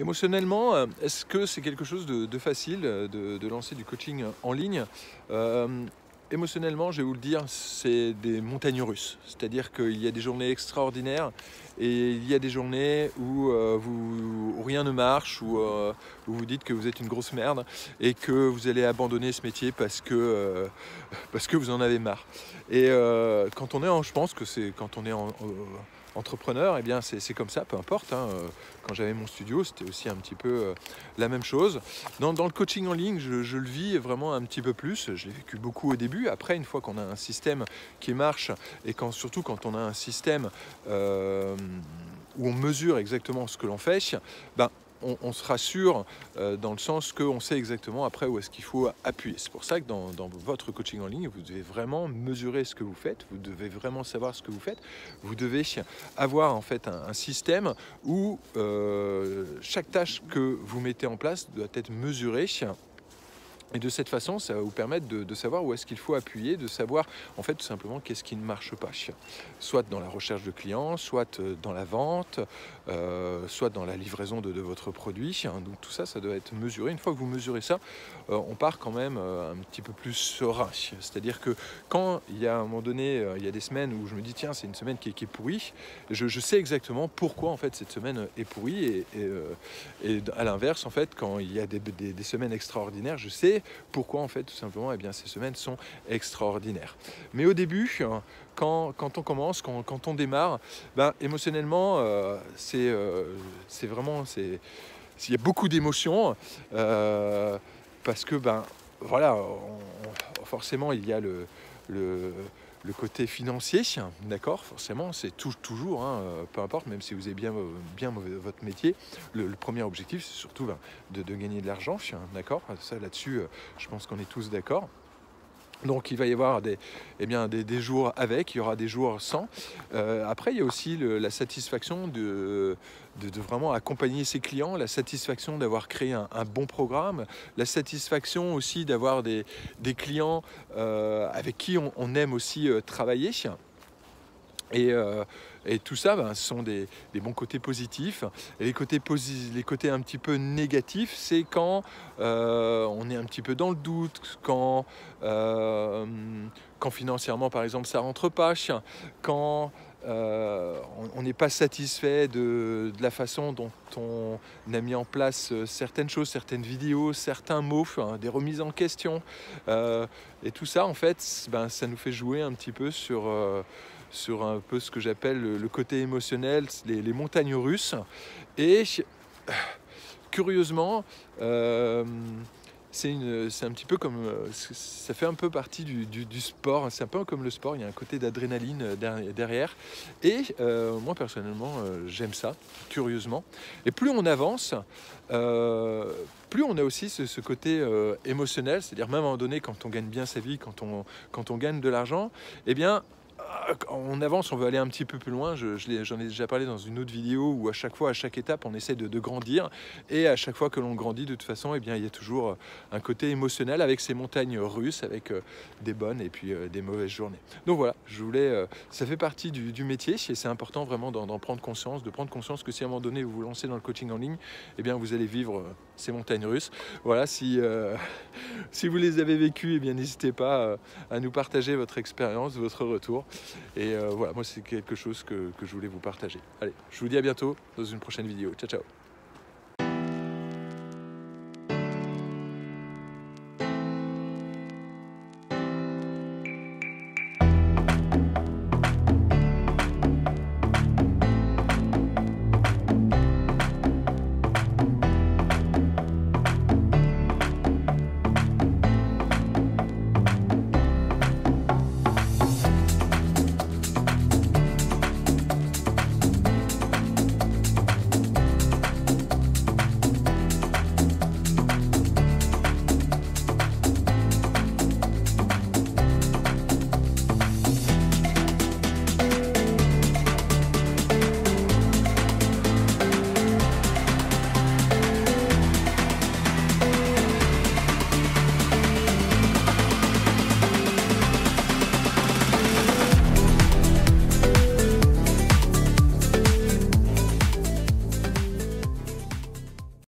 Émotionnellement, est-ce que c'est quelque chose de facile de lancer du coaching en ligne? Émotionnellement, je vais vous le dire, c'est des montagnes russes. C'est-à-dire qu'il y a des journées extraordinaires et il y a des journées où rien ne marche, où vous dites que vous êtes une grosse merde et que vous allez abandonner ce métier parce que vous en avez marre. Et quand on est je pense que c'est quand on est entrepreneur, eh bien c'est comme ça, peu importe, hein. Quand j'avais mon studio, c'était aussi un petit peu la même chose. Dans le coaching en ligne, je le vis vraiment un petit peu plus. Je l'ai vécu beaucoup au début. Après, une fois qu'on a un système qui marche et surtout quand on a un système où on mesure exactement ce que l'on fait, ben, on se rassure dans le sens qu'on sait exactement après où est-ce qu'il faut appuyer. C'est pour ça que dans votre coaching en ligne, vous devez vraiment mesurer ce que vous faites, vous devez vraiment savoir ce que vous faites, vous devez avoir en fait un système où chaque tâche que vous mettez en place doit être mesurée. Et de cette façon, ça va vous permettre de savoir où est-ce qu'il faut appuyer, de savoir en fait tout simplement qu'est-ce qui ne marche pas. Soit dans la recherche de clients, soit dans la vente, soit dans la livraison de votre produit. Donc tout ça, ça doit être mesuré. Une fois que vous mesurez ça, on part quand même un petit peu plus serein. C'est-à-dire que quand il y a un moment donné, il y a des semaines où je me dis tiens, c'est une semaine qui est pourrie, je sais exactement pourquoi en fait cette semaine est pourrie. Et à l'inverse, en fait, quand il y a des semaines extraordinaires, je sais pourquoi en fait tout simplement ces semaines sont extraordinaires. Mais au début, quand on commence, quand on démarre, émotionnellement c'est vraiment il y a beaucoup d'émotions parce que voilà, forcément il y a le côté financier, d'accord, forcément, c'est toujours, hein, peu importe, même si vous avez bien votre métier, le premier objectif, c'est surtout de gagner de l'argent, d'accord, ça là-dessus, je pense qu'on est tous d'accord. Donc il va y avoir des jours avec, il y aura des jours sans. Après, il y a aussi la satisfaction de vraiment accompagner ses clients, la satisfaction d'avoir créé un bon programme, la satisfaction aussi d'avoir des clients avec qui on aime aussi travailler. Et tout ça, ce sont des bons côtés positifs. Et les côtés un petit peu négatifs, c'est quand on est un petit peu dans le doute, quand financièrement, par exemple, ça rentre pas, quand on n'est pas satisfait de la façon dont on a mis en place certaines choses, certaines vidéos, certains mots, des remises en question. Et tout ça, en fait, ça nous fait jouer un petit peu sur un peu ce que j'appelle le côté émotionnel, les montagnes russes. Et curieusement, c'est un petit peu comme, ça fait un peu partie du sport, c'est un peu comme le sport, il y a un côté d'adrénaline derrière. Et moi personnellement, j'aime ça, curieusement. Et plus on avance, plus on a aussi ce côté émotionnel, c'est-à-dire même à un moment donné, quand on gagne bien sa vie, quand on gagne de l'argent, eh bien, on avance, on veut aller un petit peu plus loin. J'en ai déjà parlé dans une autre vidéo où à chaque fois, à chaque étape, on essaie de grandir. Et à chaque fois que l'on grandit, de toute façon, il y a toujours un côté émotionnel avec ces montagnes russes, avec des bonnes et puis des mauvaises journées. Donc voilà, ça fait partie du métier et c'est important vraiment d'en prendre conscience, de prendre conscience que si à un moment donné vous vous lancez dans le coaching en ligne, vous allez vivre ces montagnes russes. Voilà, si vous les avez vécues, n'hésitez pas à nous partager votre expérience, votre retour. Et voilà, moi c'est quelque chose que je voulais vous partager. Allez, je vous dis à bientôt dans une prochaine vidéo. Ciao, ciao.